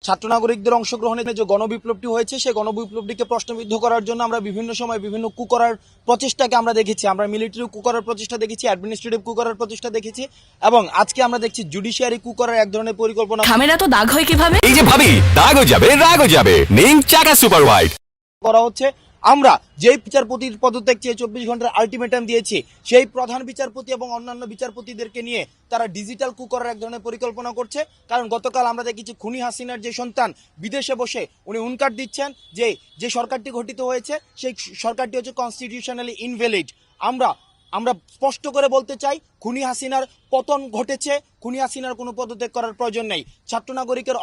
ছাত্র নাগরিকদের অংশগ্রহণে যে গণবিপ্লবটি হয়েছে সেই গণবিপ্লবটিকে প্রশ্নবিদ্ধ করার জন্য আমরা বিভিন্ন সময় বিভিন্ন কু করার প্রচেষ্টাকে আমরা দেখেছি। আমরা মিলিটারি কু করার প্রচেষ্টা দেখেছি, অ্যাডমিনিস্ট্রেটিভ কু করার প্রচেষ্টা দেখেছি, এবং আজকে আমরা দেখছি জুডিশিয়ারি কু করার এক ধরনের পরিকল্পনা। ঝামেলা তো দাগ হয় কিভাবে? এই যে ভাবি, দাগও যাবে রাগও যাবে, নিন চাকা সুপার হোয়াইট করা হচ্ছে। আমরা যেই বিচারপতির পদত্যাগ চেয়ে 24 ঘন্টার আলটিমেটাম দিয়েছি, সেই প্রধান বিচারপতি এবং অন্যান্য বিচারপতিদেরকে নিয়ে তারা ডিজিটাল কু করার এক ধরনের পরিকল্পনা করছে। কারণ গতকাল আমরা দেখেছি খুনি হাসিনার যে সন্তান বিদেশে বসে উনি হুঙ্কার দিচ্ছেন যে সরকারটি গঠিত হয়েছে সেই সরকারটি হচ্ছে কনস্টিটিউশনালি ইনভ্যালিড। আমরা স্পষ্ট করে বলতে চাই, খুনি হাসিনার পতন ঘটেছে। খুনি হাসিনার কোনো পদত্যাগ করার প্রয়োজন নেই। ছাত্র নাগরিকের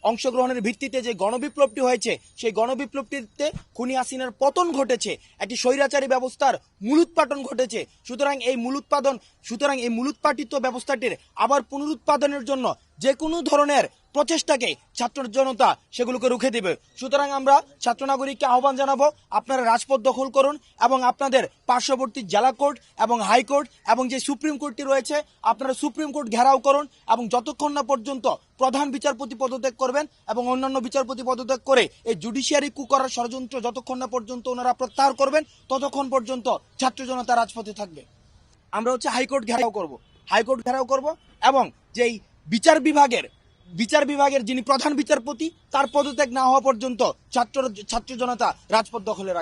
অংশগ্রহণের ভিত্তিতে যে গণবিপ্লবটি হয়েছে, সেই গণবিপ্লবটিতে খুনি হাসিনার পতন ঘটেছে, একটি স্বৈরাচারী ব্যবস্থার মূলোৎপাটন ঘটেছে। সুতরাং এই মূলোৎপাটিত ব্যবস্থাটির আবার পুনরুৎপাদনের জন্য যে কোনো ধরনের প্রচেষ্টাকে ছাত্র জনতা সেগুলোকে রুখে দেবে। সুতরাং আমরা ছাত্র নাগরিককে আহ্বান জানাবো, আপনারা রাজপথ দখল করুন এবং আপনাদের পার্শ্ববর্তী জেলা কোর্ট এবং হাইকোর্ট এবং যে সুপ্রিম কোর্টটি রয়েছে আপনারা সুপ্রিম কোর্ট ঘেরাও করুন, এবং যতক্ষণ না পর্যন্ত প্রধান বিচারপতি পদত্যাগ করবেন এবং অন্যান্য বিচারপতি পদত্যাগ করে এই জুডিশিয়ারি কু করার ষড়যন্ত্র যতক্ষণ না পর্যন্ত ওনারা প্রত্যাহার করবেন, ততক্ষণ পর্যন্ত ছাত্র জনতা রাজপথে থাকবে। আমরা হাইকোর্ট ঘেরাও করব এবং যেই বিচার বিভাগের যিনি প্রধান বিচারপতি তার পদত্যাগ না হওয়া পর্যন্ত ছাত্র জনতা রাজপথ দখলে রাখবে।